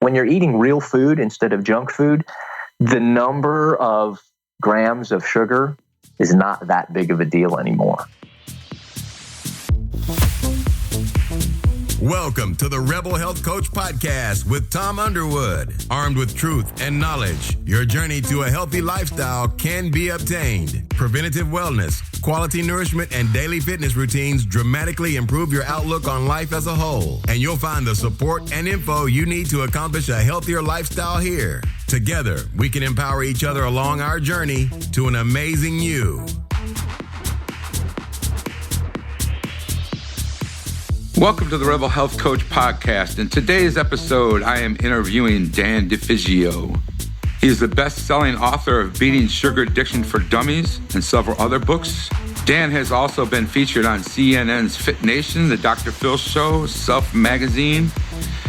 when you're eating real food instead of junk food, the number of grams of sugar is not that big of a deal anymore. Welcome to the Rebel Health Coach Podcast with Tom Underwood. Armed with truth and knowledge, your journey to a healthy lifestyle can be obtained. Preventative wellness, quality nourishment, and daily fitness routines dramatically improve your outlook on life as a whole. And you'll find the support and info you need to accomplish a healthier lifestyle here. Together, we can empower each other along our journey to an amazing you. Welcome to the Rebel Health Coach Podcast. In today's episode, I am interviewing Dan DeFigio. He is the best-selling author of Beating Sugar Addiction for Dummies and several other books. Dan has also been featured on CNN's Fit Nation, The Dr. Phil Show, Self Magazine,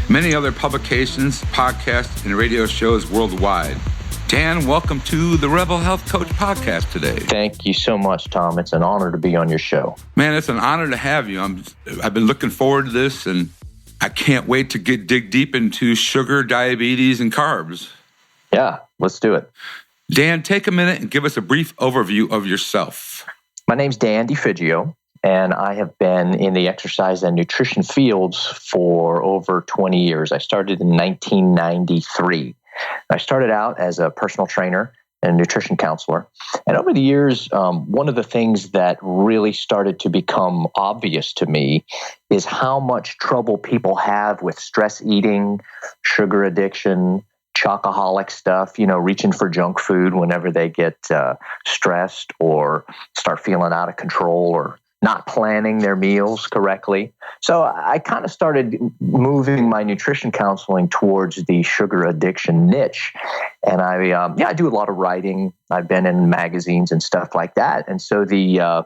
many other publications, podcasts, and radio shows worldwide. Dan, welcome to the Rebel Health Coach Podcast today. Thank you so much, Tom. It's an honor to be on your show. Man, it's an honor to have you. I've been looking forward to this, and I can't wait to dig deep into sugar, diabetes, and carbs. Yeah, let's do it. Dan, take a minute and give us a brief overview of yourself. My name's Dan DeFigio, and I have been in the exercise and nutrition fields for over 20 years. I started in 1993. I started out as a personal trainer and nutrition counselor. And over the years, one of the things that really started to become obvious to me is how much trouble people have with stress eating, sugar addiction, chocoholic stuff, reaching for junk food whenever they get stressed or start feeling out of control or not planning their meals correctly. So I kind of started moving my nutrition counseling towards the sugar addiction niche. And I do a lot of writing. I've been in magazines and stuff like that. And so the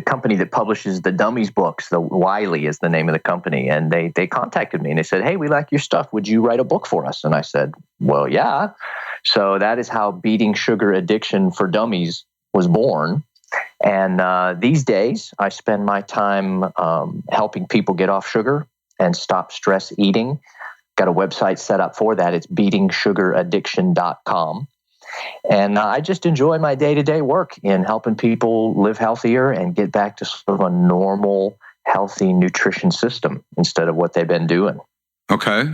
company that publishes the Dummies books, the Wiley is the name of the company, and they contacted me and they said, "Hey, we like your stuff. Would you write a book for us?" And I said, "Well, yeah." So that is how Beating Sugar Addiction for Dummies was born. And these days, I spend my time helping people get off sugar and stop stress eating. Got a website set up for that. It's beatingsugaraddiction.com. And I just enjoy my day-to-day work in helping people live healthier and get back to sort of a normal, healthy nutrition system instead of what they've been doing. Okay.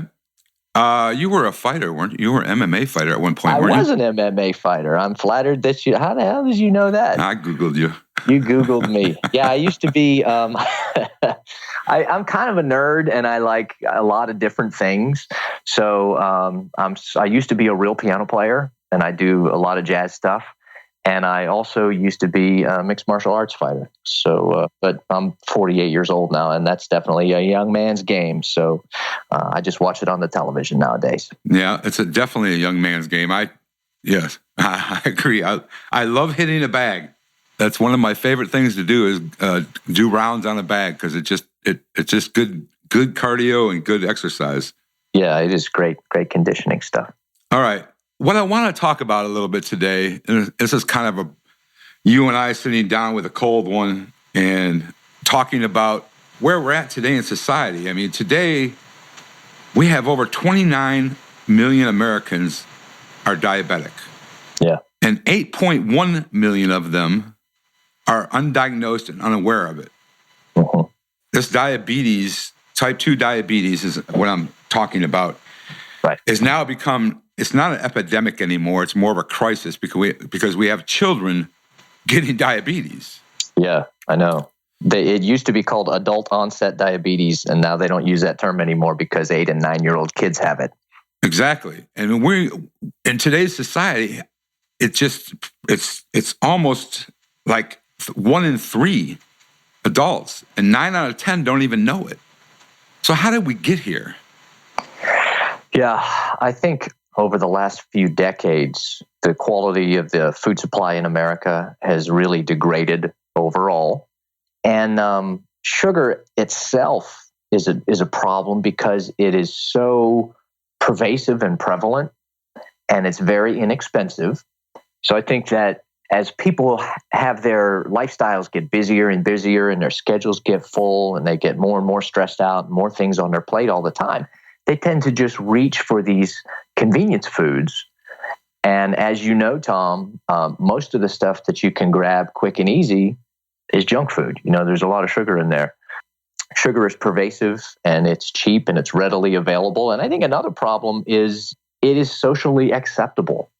You were a fighter, weren't you? You were an MMA fighter at one point, weren't you? I was an MMA fighter. I'm flattered that you... How the hell did you know that? I Googled you. You Googled me. Yeah, I used to be... I'm kind of a nerd, and I like a lot of different things. So I used to be a real piano player, and I do a lot of jazz stuff. And I also used to be a mixed martial arts fighter. So, but I'm 48 years old now, and that's definitely a young man's game. So I just watch it on the television nowadays. Yeah, it's definitely a young man's game. Yes, I agree. I love hitting a bag. That's one of my favorite things to do is do rounds on a bag because it's just good cardio and good exercise. Yeah, it is great conditioning stuff. All right. What I want to talk about a little bit today, and this is kind of you and I sitting down with a cold one and talking about where we're at today in society. I mean, today we have over 29 million Americans are diabetic. Yeah. And 8.1 million of them are undiagnosed and unaware of it. Uh-huh. This diabetes, type 2 diabetes is what I'm talking about, right. Is now become... It's not an epidemic anymore. It's more of a crisis because we have children getting diabetes. Yeah, I know. It used to be called adult onset diabetes, and now they don't use that term anymore because 8 and 9-year-old kids have it. Exactly. And in today's society, it's almost like 1 in 3 adults, and 9 out of 10 don't even know it. So how did we get here? Yeah, I think over the last few decades, the quality of the food supply in America has really degraded overall. And sugar itself is a problem because it is so pervasive and prevalent, and it's very inexpensive. So I think that as people have their lifestyles get busier and busier and their schedules get full and they get more and more stressed out and more things on their plate all the time, they tend to just reach for these convenience foods. And as you know, Tom, most of the stuff that you can grab quick and easy is junk food. There's a lot of sugar in there. Sugar is pervasive and it's cheap and it's readily available. And I think another problem is it is socially acceptable.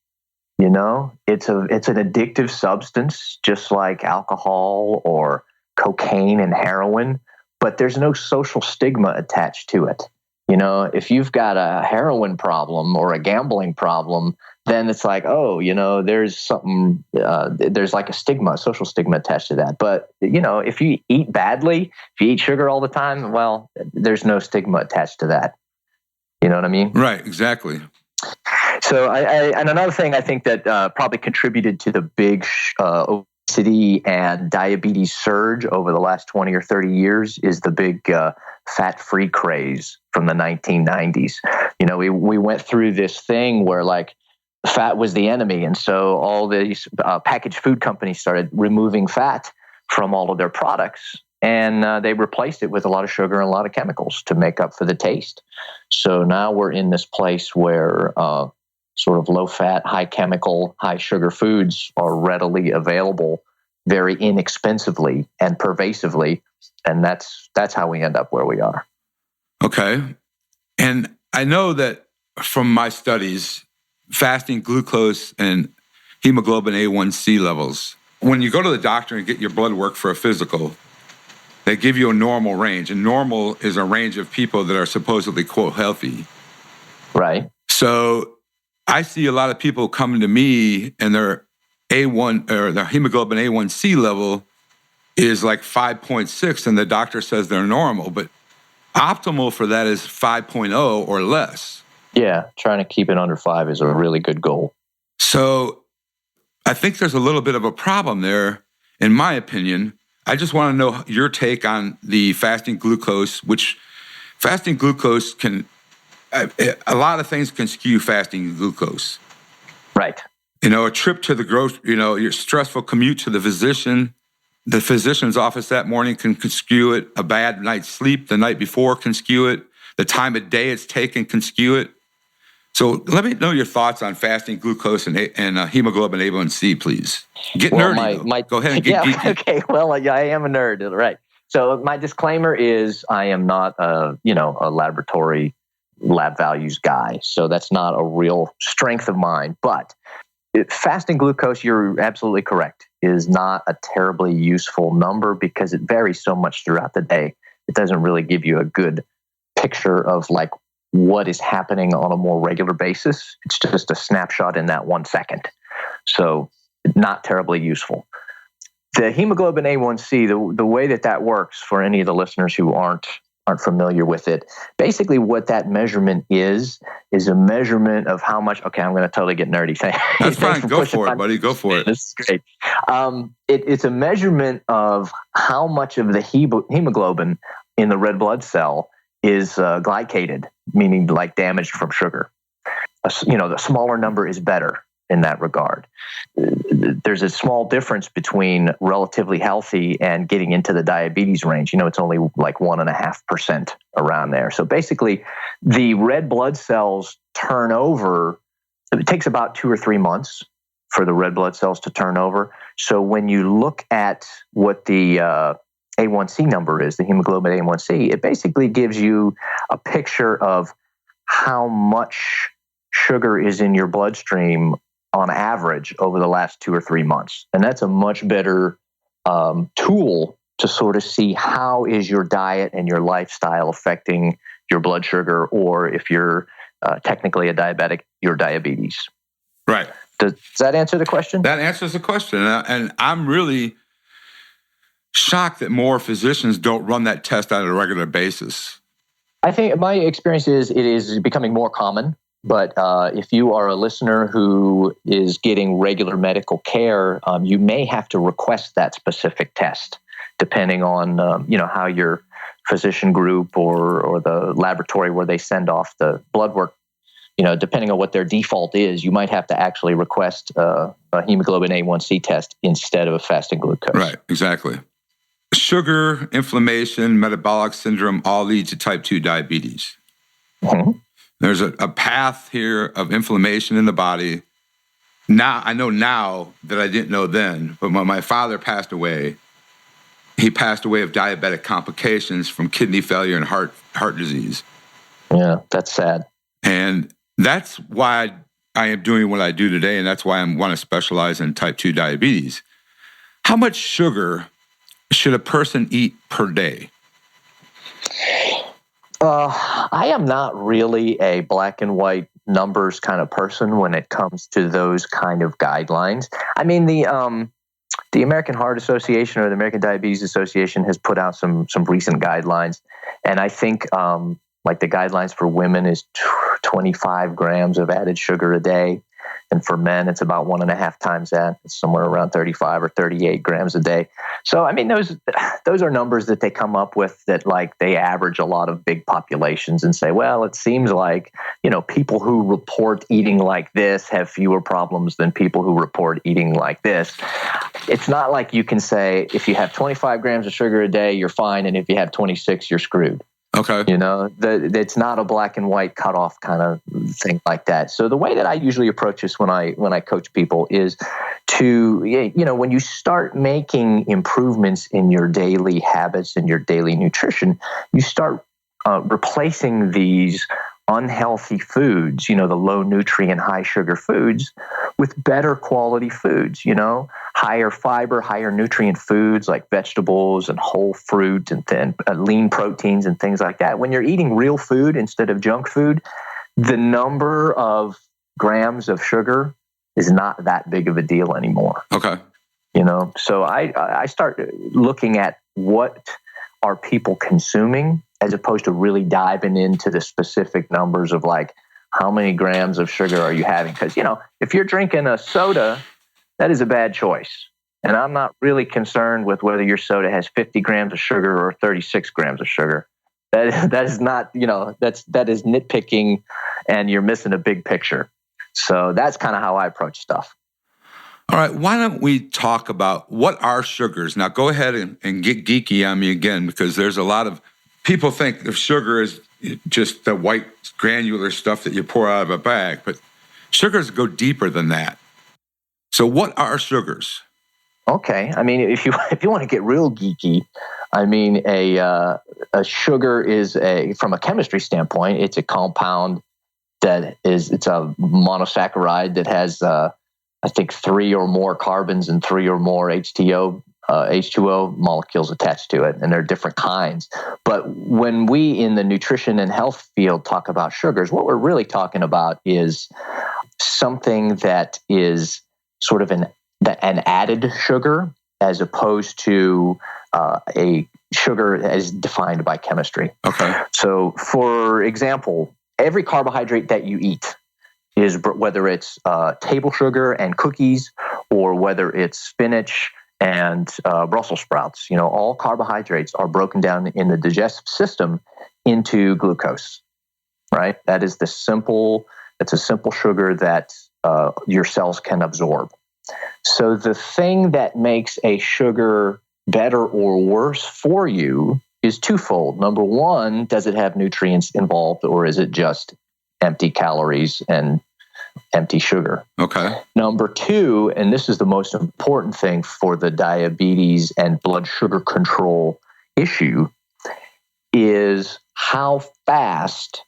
It's an addictive substance, just like alcohol or cocaine and heroin, but there's no social stigma attached to it. If you've got a heroin problem or a gambling problem, then it's like, there's something, there's like a social stigma attached to that. But, if you eat badly, if you eat sugar all the time, well, there's no stigma attached to that. You know what I mean? Right, exactly. So and another thing I think that probably contributed to the big obesity and diabetes surge over the last 20 or 30 years is the big fat-free craze from the 1990s. We went through this thing where like fat was the enemy. And so all these packaged food companies started removing fat from all of their products. And they replaced it with a lot of sugar and a lot of chemicals to make up for the taste. So now we're in this place where sort of low-fat, high-chemical, high-sugar foods are readily available very inexpensively and pervasively. And that's how we end up where we are. Okay. And I know that from my studies, fasting glucose and hemoglobin A1C levels, when you go to the doctor and get your blood work for a physical, they give you a normal range. And normal is a range of people that are supposedly, quote, healthy. Right. So I see a lot of people coming to me and their A1 or their hemoglobin A1C level is like 5.6 and the doctor says they're normal, but optimal for that is 5.0 or less. Yeah, trying to keep it under 5 is a really good goal. So I think there's a little bit of a problem there, in my opinion. I just want to know your take on the fasting glucose, which fasting glucose can, a lot of things can skew fasting glucose. Right. A trip to the your stressful commute to the physician's office that morning can skew it. A bad night's sleep the night before can skew it. The time of day it's taken can skew it. So let me know your thoughts on fasting glucose and hemoglobin A1C, please. Get nerdy. Go ahead and get geeky. Okay. Well, I am a nerd, right? So my disclaimer is I am not a laboratory lab values guy. So that's not a real strength of mine. But fasting glucose, you're absolutely correct, is not a terribly useful number because it varies so much throughout the day. It doesn't really give you a good picture of like what is happening on a more regular basis. It's just a snapshot in that 1 second. So not terribly useful. The hemoglobin A1C, the way that works for any of the listeners who aren't familiar with it, basically what that measurement is a measurement of how much, okay, I'm going to totally get nerdy. That's fine. Go for it, buddy. Go for it. This is great. It's a measurement of how much of the hemoglobin in the red blood cell is glycated, meaning like damaged from sugar. The smaller number is better in that regard. There's a small difference between relatively healthy and getting into the diabetes range. It's only like 1.5% around there. So basically, the red blood cells turn over. It takes about 2 or 3 months for the red blood cells to turn over. So when you look at what the A1C number is, the hemoglobin A1C, it basically gives you a picture of how much sugar is in your bloodstream on average over the last 2 or 3 months. And that's a much better tool to sort of see how is your diet and your lifestyle affecting your blood sugar, or if you're technically a diabetic, your diabetes. Right. Does that answer the question? That answers the question. And I'm really shocked that more physicians don't run that test on a regular basis. I think my experience is it is becoming more common. But if you are a listener who is getting regular medical care, you may have to request that specific test, depending on how your physician group or the laboratory where they send off the blood work, depending on what their default is, you might have to actually request a hemoglobin A1C test instead of a fasting glucose. Right, exactly. Sugar, inflammation, metabolic syndrome all lead to type 2 diabetes. Mm-hmm. There's a path here of inflammation in the body. Now, I know now that I didn't know then, but when my father passed away, he passed away of diabetic complications from kidney failure and heart disease. Yeah, that's sad. And that's why I am doing what I do today, and that's why I want to specialize in type 2 diabetes. How much sugar should a person eat per day? I am not really a black and white numbers kind of person when it comes to those kind of guidelines. I mean, the American Heart Association or the American Diabetes Association has put out some recent guidelines, and I think like the guidelines for women is 25 grams of added sugar a day. And for men, it's about 1.5 times that. It's somewhere around 35 or 38 grams a day. So, I mean, those are numbers that they come up with that, like, they average a lot of big populations and say, well, it seems like, people who report eating like this have fewer problems than people who report eating like this. It's not like you can say, if you have 25 grams of sugar a day, you're fine. And if you have 26, you're screwed. Okay. It's not a black and white cutoff kind of thing like that. So the way that I usually approach this when I coach people is to, when you start making improvements in your daily habits and your daily nutrition, you start replacing these unhealthy foods, the low nutrient, high sugar foods with better quality foods, higher fiber, higher nutrient foods like vegetables and whole fruit and lean proteins and things like that. When you're eating real food instead of junk food, the number of grams of sugar is not that big of a deal anymore. Okay. So I start looking at what are people consuming as opposed to really diving into the specific numbers of like, how many grams of sugar are you having? Because, if you're drinking a soda, that is a bad choice. And I'm not really concerned with whether your soda has 50 grams of sugar or 36 grams of sugar. That is not, that is nitpicking, and you're missing a big picture. So that's kind of how I approach stuff. All right, why don't we talk about what are sugars? Now, go ahead and get geeky on me again, because there's a lot of people think of sugar as just the white granular stuff that you pour out of a bag, but sugars go deeper than that. So what are sugars? Okay, I mean, if you want to get real geeky, I mean, a sugar is from a chemistry standpoint, it's a compound it's a monosaccharide that has I think 3 or more carbons and 3 or more H2O molecules attached to it, and there are different kinds. But when we in the nutrition and health field talk about sugars, what we're really talking about is something that is sort of an added sugar as opposed to a sugar as defined by chemistry. Okay. So, for example, every carbohydrate that you eat is whether it's table sugar and cookies or whether it's spinach and Brussels sprouts, all carbohydrates are broken down in the digestive system into glucose, right? It's a simple sugar that your cells can absorb. So the thing that makes a sugar better or worse for you is twofold. Number one, does it have nutrients involved, or is it just empty calories and empty sugar? Okay. Number two, and this is the most important thing for the diabetes and blood sugar control issue, is how fast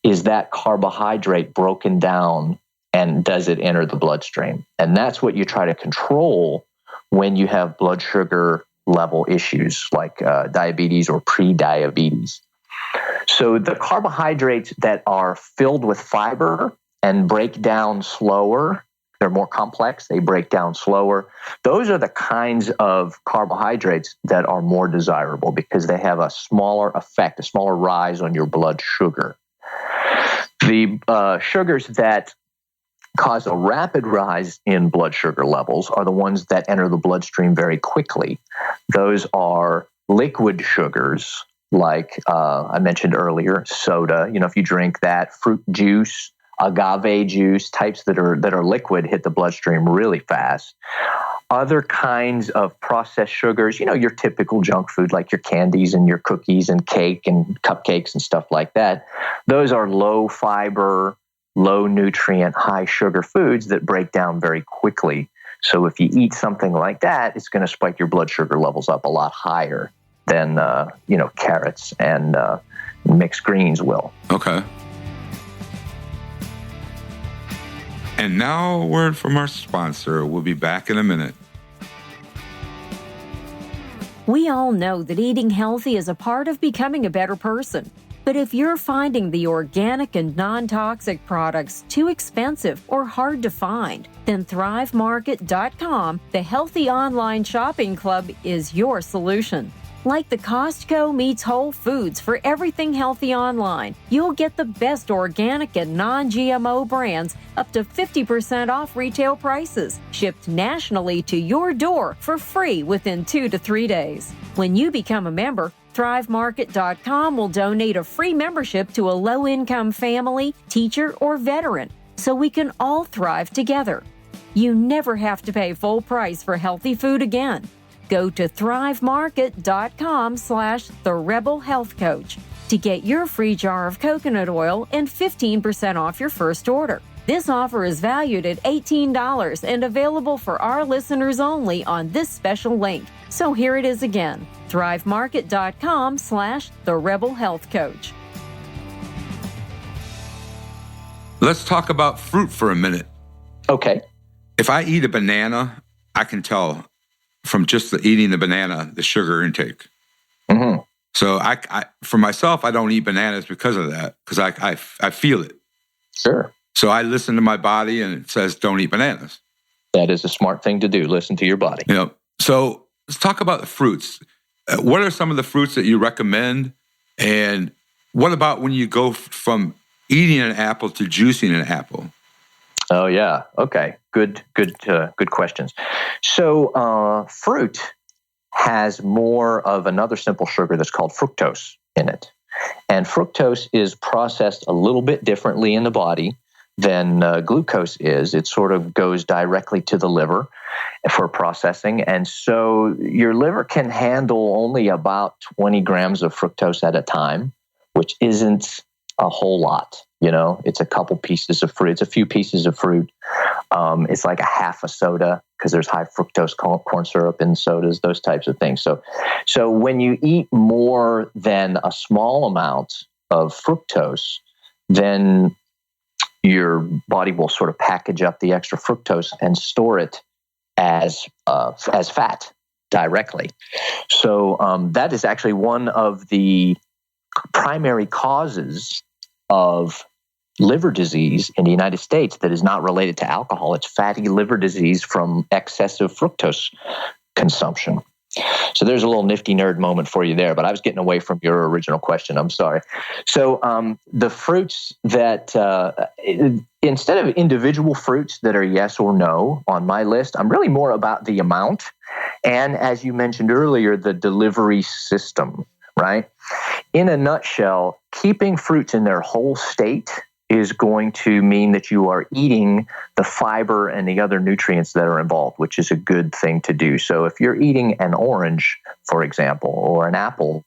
is that carbohydrate broken down and does it enter the bloodstream? And that's what you try to control when you have blood sugar level issues like diabetes or pre-diabetes. So the carbohydrates that are filled with fiber and break down slower, they're more complex, they break down slower. Those are the kinds of carbohydrates that are more desirable because they have a smaller effect, a smaller rise on your blood sugar. The sugars that cause a rapid rise in blood sugar levels are the ones that enter the bloodstream very quickly. Those are liquid sugars, like I mentioned earlier, soda. If you drink that, fruit juice, agave juice, types that are liquid hit the bloodstream really fast. other kinds of processed sugars, your typical junk food like your candies and your cookies and cake and cupcakes and stuff like that, those are low fiber, low nutrient, high sugar foods that break down very quickly. So if you eat something like that, it's going to spike your blood sugar levels up a lot higher than, carrots and mixed greens will. Okay. And now a word from our sponsor. We'll be back in a minute. We all know that eating healthy is a part of becoming a better person. But if you're finding the organic and non-toxic products too expensive or hard to find, then ThriveMarket.com, the healthy online shopping club, is your solution. Like the Costco meets Whole Foods for everything healthy online, you'll get the best organic and non-GMO brands up to 50% off retail prices, shipped nationally to your door for free within 2 to 3 days. When you become a member, ThriveMarket.com will donate a free membership to a low-income family, teacher, or veteran, so we can all thrive together. You never have to pay full price for healthy food again. Go to thrivemarket.com/therebelhealthcoach to get your free jar of coconut oil and 15% off your first order. This offer is valued at $18 and available for our listeners only on this special link. So here it is again, thrivemarket.com/therebelhealthcoach. Let's talk about fruit for a minute. Okay. If I eat a banana, I can tell from just eating the banana, the sugar intake. Mm-hmm. So I for myself, I don't eat bananas because of that, because I feel it. Sure. So I listen to my body and it says, don't eat bananas. That is a smart thing to do. Listen to your body. So let's talk about the fruits. What are some of the fruits that you recommend? And what about when you go from eating an apple to juicing an apple? Oh, yeah. Okay. Good questions. So fruit has more of another simple sugar that's called fructose in it. And fructose is processed a little bit differently in the body than glucose is. It sort of goes directly to the liver for processing. And so your liver can handle only about 20 grams of fructose at a time, which isn't a whole lot. It's a couple pieces of fruit. It's a few pieces of fruit. It's like a half a soda because there's high fructose corn syrup in sodas, those types of things. So when you eat more than a small amount of fructose, then your body will sort of package up the extra fructose and store it as fat directly. So that is actually one of the primary causes of liver disease in the United States that is not related to alcohol. It's fatty liver disease from excessive fructose consumption. So there's a little nifty nerd moment for you there, but I was getting away from your original question. I'm sorry. So the fruits that, instead of individual fruits that are yes or no on my list, I'm really more about the amount. And as you mentioned earlier, the delivery system, right? In a nutshell, keeping fruits in their whole state is going to mean that you are eating the fiber and the other nutrients that are involved, which is a good thing to do. So if you're eating an orange, for example, or an apple,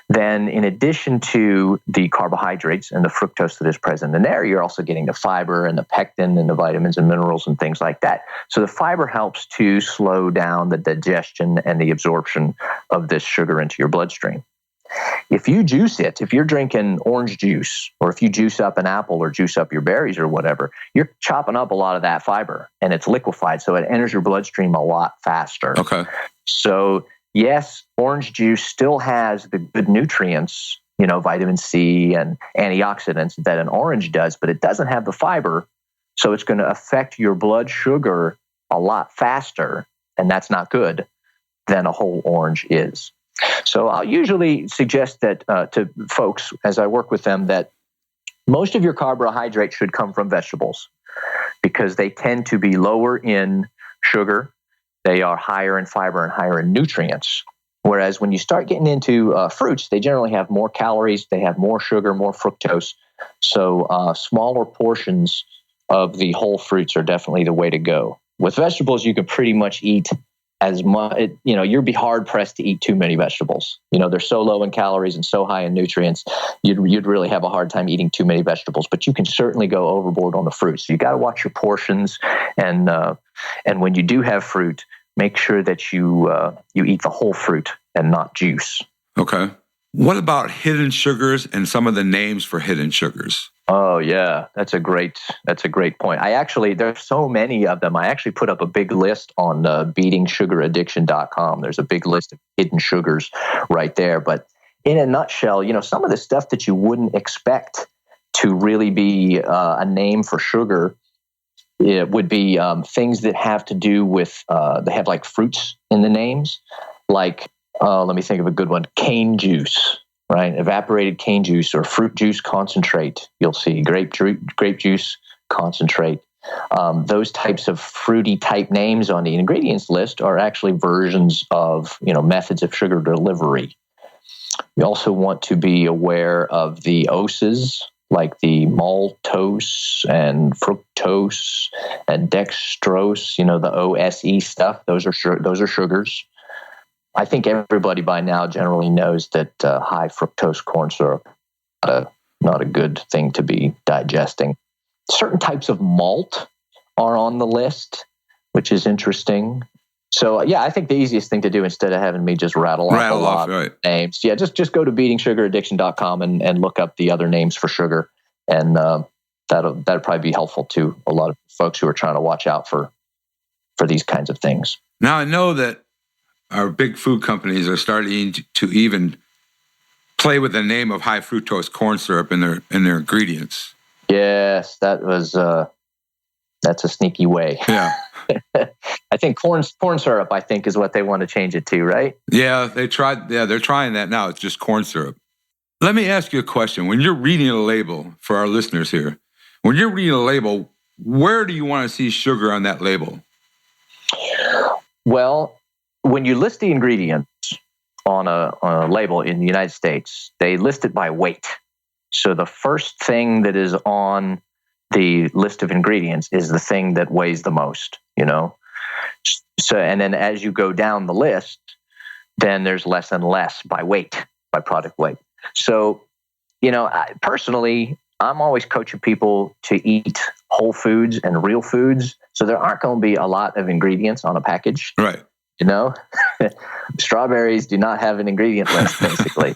then in addition to the carbohydrates and the fructose that is present in there, you're also getting the fiber and the pectin and the vitamins and minerals and things like that. So the fiber helps to slow down the digestion and the absorption of this sugar into your bloodstream. If you juice it, if you're drinking orange juice, or if you juice up an apple or juice up your berries or whatever, you're chopping up a lot of that fiber and it's liquefied, so it enters your bloodstream a lot faster. Okay. So yes, orange juice still has the good nutrients, vitamin C and antioxidants that an orange does, but it doesn't have the fiber, so it's going to affect your blood sugar a lot faster, and that's not good, than a whole orange is. So I'll usually suggest that to folks as I work with them that most of your carbohydrates should come from vegetables because they tend to be lower in sugar, they are higher in fiber and higher in nutrients. Whereas when you start getting into fruits, they generally have more calories, they have more sugar, more fructose. So smaller portions of the whole fruits are definitely the way to go. With vegetables, you can pretty much eat as much, you'd be hard pressed to eat too many vegetables. They're so low in calories and so high in nutrients, you'd really have a hard time eating too many vegetables, but you can certainly go overboard on the fruit. So you got to watch your portions. And when you do have fruit, make sure that you eat the whole fruit and not juice. Okay. What about hidden sugars and some of the names for hidden sugars? Oh yeah, that's a great point. There's so many of them. I actually put up a big list on beatingsugaraddiction.com. There's a big list of hidden sugars right there. But in a nutshell, some of the stuff that you wouldn't expect to really be a name for sugar, it would be things that have to do with they have like fruits in the names, like let me think of a good one: cane juice. Right, evaporated cane juice or fruit juice concentrate. You'll see grape juice concentrate. Those types of fruity type names on the ingredients list are actually versions of methods of sugar delivery. You also want to be aware of the oses, like the maltose and fructose and dextrose. The OSE stuff. Those are sugars. I think everybody by now generally knows that high fructose corn syrup is not a good thing to be digesting. Certain types of malt are on the list, which is interesting. So yeah, I think the easiest thing to do, instead of having me just rattle off right. names, just go to beatingsugaraddiction.com and look up the other names for sugar, and that'll probably be helpful to a lot of folks who are trying to watch out for these kinds of things. Now I know that our big food companies are starting to even play with the name of high fructose corn syrup in their ingredients. Yes, that's a sneaky way. Yeah. I think corn syrup, I think, is what they want to change it to, right? Yeah, they're trying that now. It's just corn syrup. Let me ask you a question. When you're reading a label, for our listeners here, when you're reading a label, where do you want to see sugar on that label? Well, when you list the ingredients on a label in the United States, they list it by weight. So the first thing that is on the list of ingredients is the thing that weighs the most, So, and then as you go down the list, then there's less and less by weight, by product weight. So, personally, I'm always coaching people to eat whole foods and real foods. So there aren't going to be a lot of ingredients on a package. Right. Strawberries do not have an ingredient list, basically,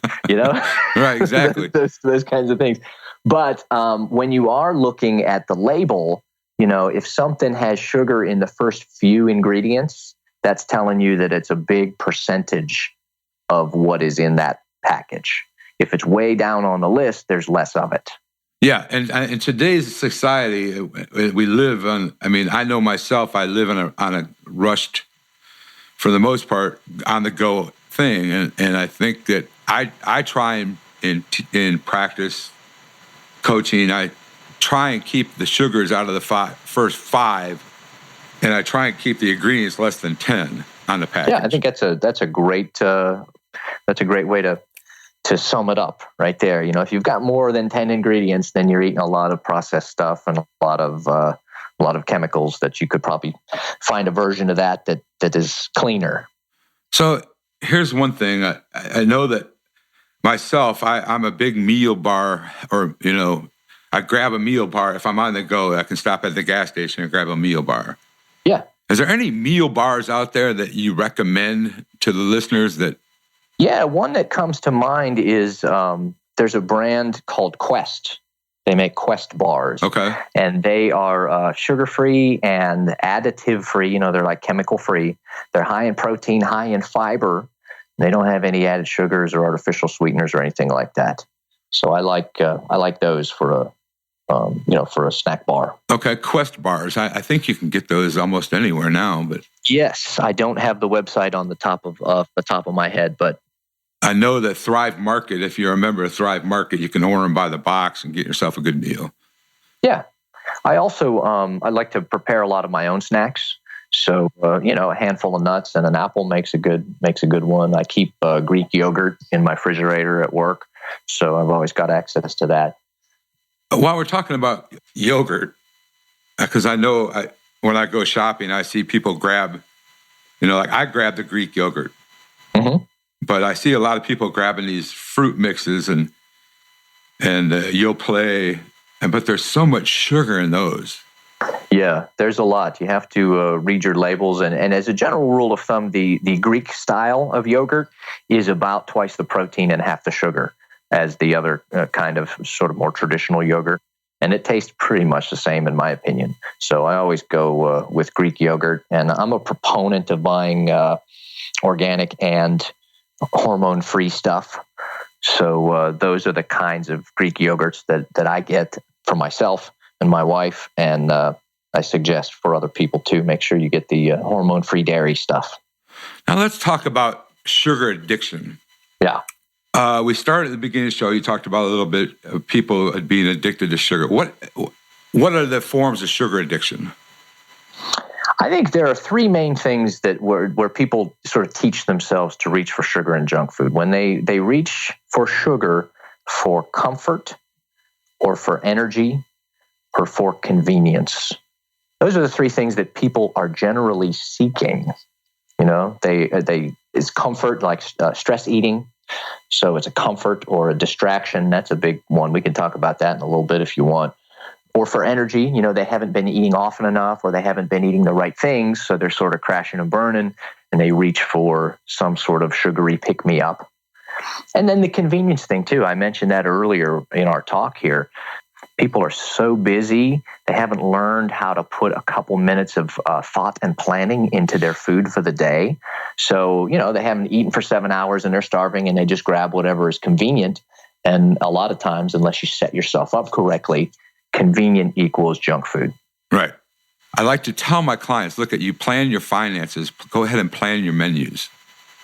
Right, exactly. those kinds of things. But when you are looking at the label, if something has sugar in the first few ingredients, that's telling you that it's a big percentage of what is in that package. If it's way down on the list, there's less of it. Yeah, and in today's society, we live on, I know myself, I live on a rushed, for the most part, on-the-go thing. And I think that I try in practice coaching, I try and keep the sugars out of the first 5, and I try and keep the ingredients less than 10 on the package. Yeah, I think that's a great way to sum it up right there. If you've got more than 10 ingredients, then you're eating a lot of processed stuff and a lot of chemicals that you could probably find a version of that is cleaner. So here's one thing. I know that myself, I'm a big meal bar, or, I grab a meal bar. If I'm on the go, I can stop at the gas station and grab a meal bar. Yeah. Is there any meal bars out there that you recommend to the listeners that? Yeah, one that comes to mind is there's a brand called Quest. They make Quest bars. Okay. And they are sugar-free and additive-free. They're like chemical-free. They're high in protein, high in fiber. They don't have any added sugars or artificial sweeteners or anything like that. So I like those for a snack bar. Okay, Quest bars. I think you can get those almost anywhere now. But yes, I don't have the website on the top of my head, but I know that Thrive Market, if you're a member of Thrive Market, you can order them by the box and get yourself a good deal. Yeah. I also, I like to prepare a lot of my own snacks. So, a handful of nuts and an apple makes a good one. I keep Greek yogurt in my refrigerator at work. So I've always got access to that. While we're talking about yogurt, because I know when I go shopping, I see people grab, like I grab the Greek yogurt, but I see a lot of people grabbing these fruit mixes and Yoplait, but there's so much sugar in those. Yeah, there's a lot. You have to read your labels. And as a general rule of thumb, the Greek style of yogurt is about twice the protein and half the sugar as the other kind of sort of more traditional yogurt. And it tastes pretty much the same, in my opinion. So I always go with Greek yogurt. And I'm a proponent of buying organic and hormone-free stuff. So those are the kinds of Greek yogurts that I get for myself and my wife. And I suggest for other people too, make sure you get the hormone-free dairy stuff. Now let's talk about sugar addiction. Yeah. We started at the beginning of the show. You talked about a little bit of people being addicted to sugar. What are the forms of sugar addiction? I think there are three main things that where people sort of teach themselves to reach for sugar and junk food. When they reach for sugar for comfort or for energy or for convenience. Those are the three things that people are generally seeking. It's comfort, like stress eating. So it's a comfort or a distraction. That's a big one. We can talk about that in a little bit if you want. Or for energy, they haven't been eating often enough or they haven't been eating the right things. So they're sort of crashing and burning and they reach for some sort of sugary pick-me-up. And then the convenience thing too. I mentioned that earlier in our talk here. People are so busy, they haven't learned how to put a couple minutes of thought and planning into their food for the day. So, they haven't eaten for 7 hours and they're starving and they just grab whatever is convenient. And a lot of times, unless you set yourself up correctly, convenient equals junk food. Right. I like to tell my clients, look, you plan your finances, go ahead and plan your menus.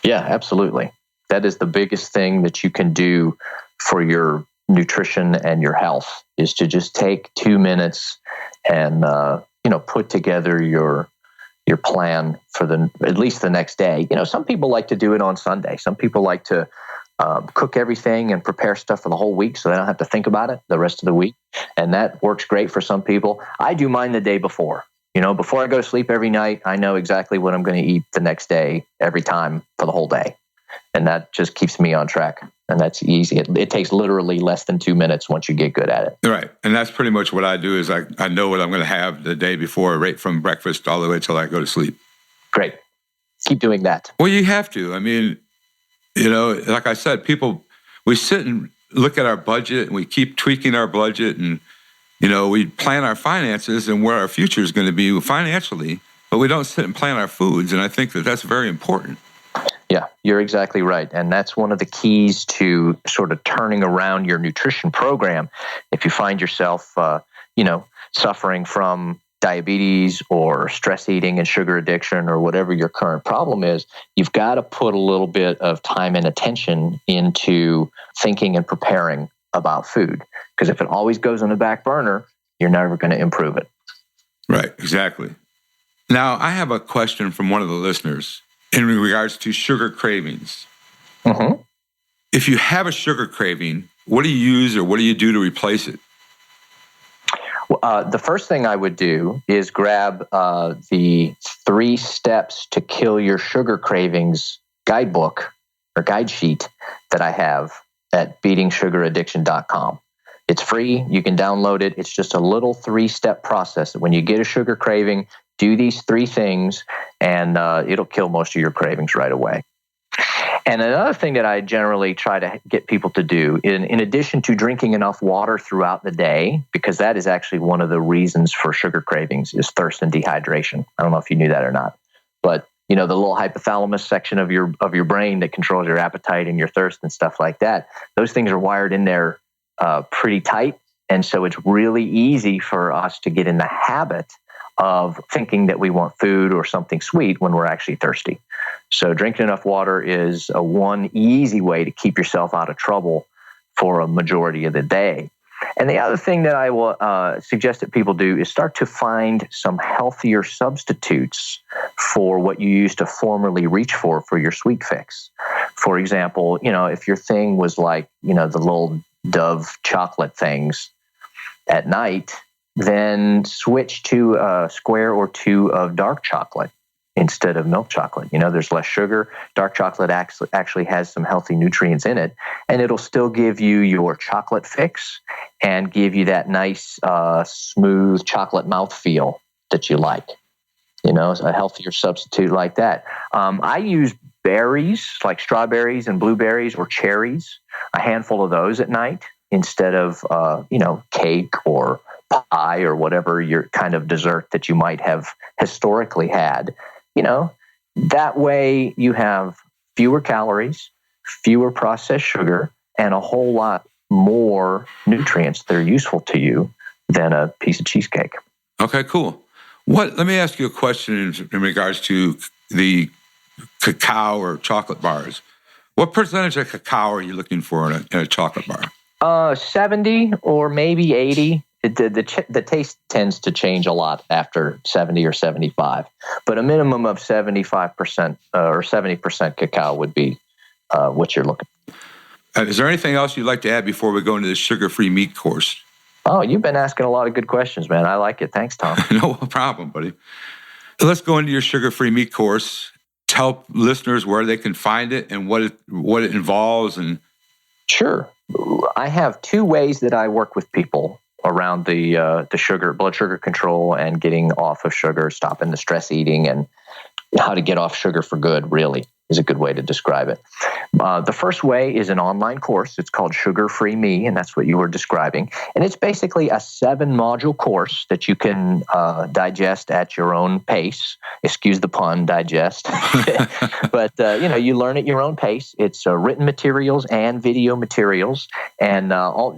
Yeah, absolutely. That is the biggest thing that you can do for your nutrition and your health is to just take 2 minutes and put together your plan for at least the next day. Some people like to do it on Sunday. Some people like to cook everything and prepare stuff for the whole week so they don't have to think about it the rest of the week. And that works great for some people. I do mine the day before. Before I go to sleep every night, I know exactly what I'm going to eat the next day every time for the whole day. And that just keeps me on track. And that's easy. It takes literally less than 2 minutes once you get good at it. Right. And that's pretty much what I do is I know what I'm going to have the day before, right from breakfast all the way till I go to sleep. Great. Keep doing that. Well, you have to. I mean, like I said, we sit and look at our budget and we keep tweaking our budget and, we plan our finances and where our future is going to be financially, but we don't sit and plan our foods. And I think that that's very important. Yeah, you're exactly right. And that's one of the keys to sort of turning around your nutrition program. If you find yourself, suffering from diabetes or stress eating and sugar addiction or whatever your current problem is, you've got to put a little bit of time and attention into thinking and preparing about food. Because if it always goes on the back burner, you're never going to improve it. Right, exactly. Now, I have a question from one of the listeners in regards to sugar cravings. Mm-hmm. If you have a sugar craving, what do you use or what do you do to replace it? The first thing I would do is grab the 3 Steps to Kill Your Sugar Cravings guidebook or guide sheet that I have at beatingsugaraddiction.com. It's free. You can download it. It's just a little 3-step process. When you get a sugar craving, do these 3 things, and it'll kill most of your cravings right away. And another thing that I generally try to get people to do, in addition to drinking enough water throughout the day, because that is actually one of the reasons for sugar cravings, is thirst and dehydration. I don't know if you knew that or not, but the little hypothalamus section of your brain that controls your appetite and your thirst and stuff like that, those things are wired in there pretty tight. And so it's really easy for us to get in the habit of thinking that we want food or something sweet when we're actually thirsty. So drinking enough water is one easy way to keep yourself out of trouble for a majority of the day. And the other thing that I will suggest that people do is start to find some healthier substitutes for what you used to formerly reach for your sweet fix. For example, if your thing was like, the little Dove chocolate things at night, then switch to a square or two of dark chocolate instead of milk chocolate. There's less sugar. Dark chocolate actually has some healthy nutrients in it, and it'll still give you your chocolate fix and give you that nice, smooth chocolate mouthfeel that you like. A healthier substitute like that. I use berries like strawberries and blueberries or cherries, a handful of those at night instead of, cake or pie or whatever your kind of dessert that you might have historically had. That way you have fewer calories, fewer processed sugar, and a whole lot more nutrients that are useful to you than a piece of cheesecake. Okay, cool. Let me ask you a question in regards to the cacao or chocolate bars. What percentage of cacao are you looking for in a chocolate bar? 70 or maybe 80. The taste tends to change a lot after 70 or 75, but a minimum of 75% or 70% cacao would be what you're looking for. Is there anything else you'd like to add before we go into the sugar-free meat course? Oh, you've been asking a lot of good questions, man. I like it. Thanks, Tom. No problem, buddy. Let's go into your sugar-free meat course. Tell listeners where they can find it and what it involves. And sure. I have two ways that I work with people around the blood sugar control and getting off of sugar, stopping the stress eating, and how to get off sugar for good, really, is a good way to describe it. The first way is an online course. It's called Sugar Free Me, and that's what you were describing. And it's basically a 7-module course that you can digest at your own pace. Excuse the pun, digest. But, you learn at your own pace. It's written materials and video materials, and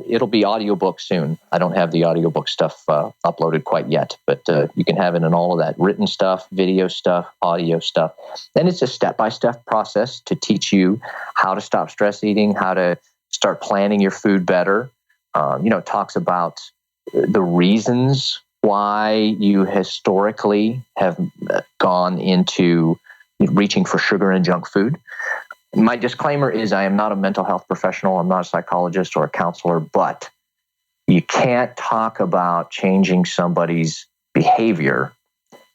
it'll be audiobook soon. I don't have the audiobook stuff uploaded quite yet, but you can have it in all of that written stuff, video stuff, audio stuff. And it's a step-by-step process to teach you how to stop stress eating, how to start planning your food better. It talks about the reasons why you historically have gone into reaching for sugar and junk food. My disclaimer is I am not a mental health professional. I'm not a psychologist or a counselor, but you can't talk about changing somebody's behavior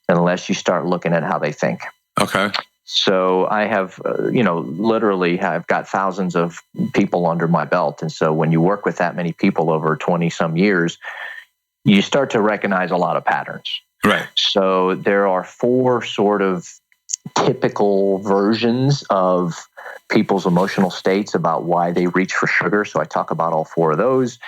unless you start looking at how they think. Okay. So I have, literally I've got thousands of people under my belt. And so when you work with that many people over 20 some years, you start to recognize a lot of patterns. Right. So there are 4 sort of typical versions of people's emotional states about why they reach for sugar. So I talk about all 4 of those,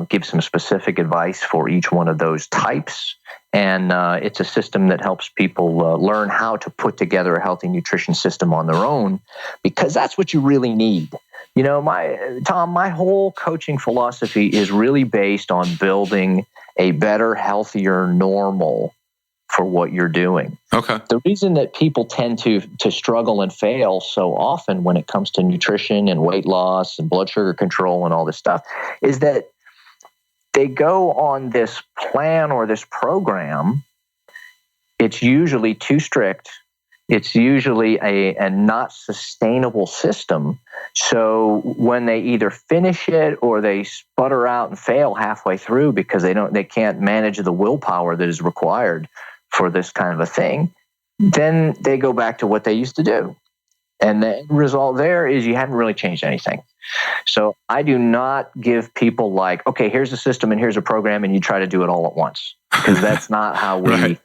give some specific advice for each one of those types. And it's a system that helps people learn how to put together a healthy nutrition system on their own, because that's what you really need. My whole coaching philosophy is really based on building a better, healthier normal for what you're doing. Okay. The reason that people tend to struggle and fail so often when it comes to nutrition and weight loss and blood sugar control and all this stuff is that they go on this plan or this program. It's usually too strict. It's usually a not sustainable system. So when they either finish it or they sputter out and fail halfway through because they can't manage the willpower that is required for this kind of a thing, then they go back to what they used to do. And the result there is you haven't really changed anything. So I do not give people like, okay, here's a system and here's a program and you try to do it all at once, because that's not how we Right.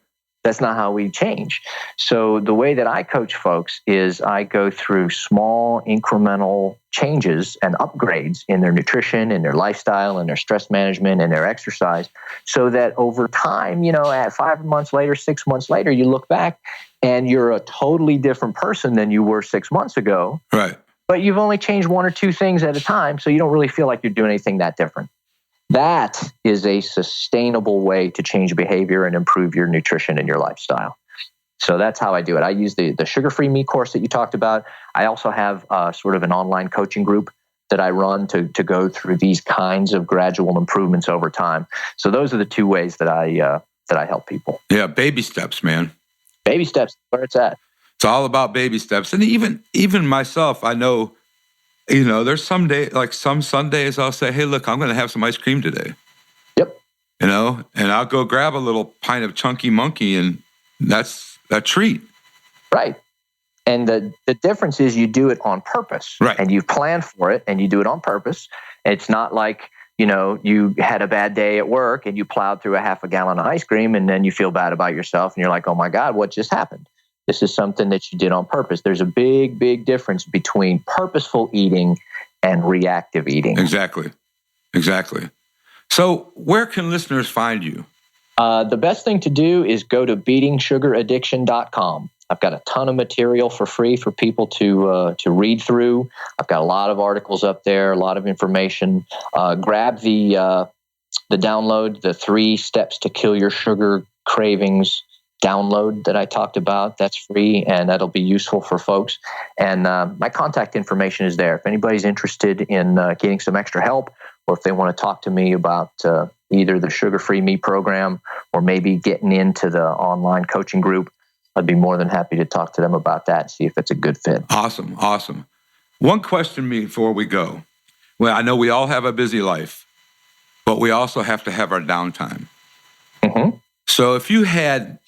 That's not how we change. So the way that I coach folks is I go through small incremental changes and upgrades in their nutrition, in their lifestyle, in their stress management, and their exercise, so that over time, at 5 months later, 6 months later, you look back and you're a totally different person than you were 6 months ago. Right. But you've only changed 1 or 2 things at a time, so you don't really feel like you're doing anything that different. That is a sustainable way to change behavior and improve your nutrition and your lifestyle. So that's how I do it. I use the sugar-free meat course that you talked about. I also have sort of an online coaching group that I run to go through these kinds of gradual improvements over time. So those are the 2 ways that I help people. Yeah, baby steps, man. Baby steps, where it's at. It's all about baby steps. And even myself, I know, there's some Sundays I'll say, hey, look, I'm going to have some ice cream today. Yep. and I'll go grab a little pint of Chunky Monkey, and that's a treat. Right. And the difference is you do it on purpose. Right. And you plan for it, and you do it on purpose. It's not like, you had a bad day at work and you plowed through a half a gallon of ice cream and then you feel bad about yourself and you're like, oh my God, what just happened? This is something that you did on purpose. There's a big, big difference between purposeful eating and reactive eating. Exactly. So where can listeners find you? The best thing to do is go to beatingsugaraddiction.com. I've got a ton of material for free for people to read through. I've got a lot of articles up there, a lot of information. Grab the download, the 3 Steps to Kill Your Sugar Cravings download that I talked about. That's free, and that'll be useful for folks. And my contact information is there. If anybody's interested in getting some extra help, or if they want to talk to me about either the Sugar-Free Me program or maybe getting into the online coaching group, I'd be more than happy to talk to them about that and see if it's a good fit. Awesome. One question before we go. Well, I know we all have a busy life, but we also have to have our downtime. Mm-hmm. So if you had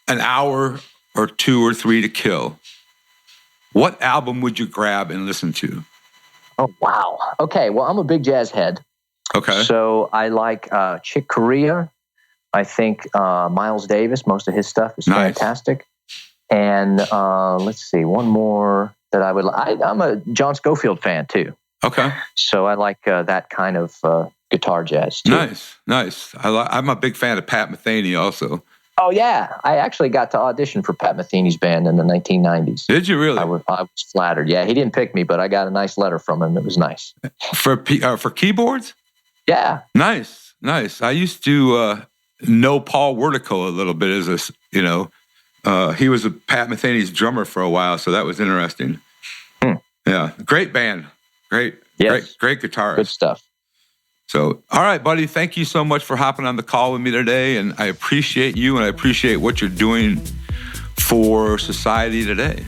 an hour or 2 or 3 to kill, what album would you grab and listen to? Oh, wow. Okay, well, I'm a big jazz head. Okay. So I like Chick Corea. I think Miles Davis, most of his stuff is fantastic. And let's see, one more that I would like. I'm a John Scofield fan too. Okay. So I like that kind of guitar jazz too. Nice. I'm a big fan of Pat Metheny also. Oh yeah, I actually got to audition for Pat Metheny's band in the 1990s. Did you really? I was flattered. Yeah, he didn't pick me, but I got a nice letter from him. It was nice. For keyboards? Yeah. Nice. I used to know Paul Wertico a little bit as he was Pat Metheny's drummer for a while, so that was interesting. Yeah, great band. Great guitarist. Good stuff. So, all right, buddy, thank you so much for hopping on the call with me today, and I appreciate you, and I appreciate what you're doing for society today.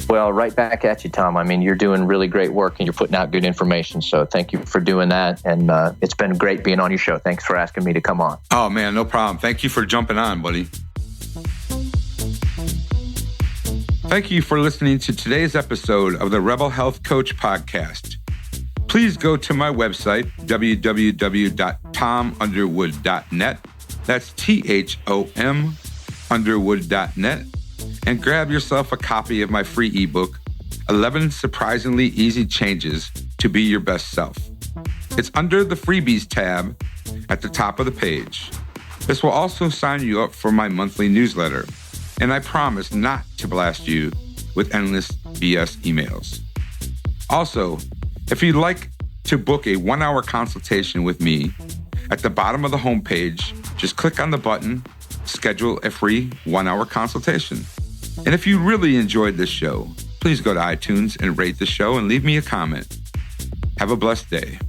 Well, right back at you, Tom. I mean, you're doing really great work, and you're putting out good information, so thank you for doing that, and it's been great being on your show. Thanks for asking me to come on. Oh, man, no problem. Thank you for jumping on, buddy. Thank you for listening to today's episode of the Rebel Health Coach Podcast. Please go to my website, www.tomunderwood.net. That's THOM underwood.net. And grab yourself a copy of my free ebook, 11 Surprisingly Easy Changes to Be Your Best Self. It's under the Freebies tab at the top of the page. This will also sign you up for my monthly newsletter, and I promise not to blast you with endless BS emails. Also, if you'd like to book a 1-hour consultation with me, at the bottom of the homepage, just click on the button, schedule a free 1-hour consultation. And if you really enjoyed this show, please go to iTunes and rate the show and leave me a comment. Have a blessed day.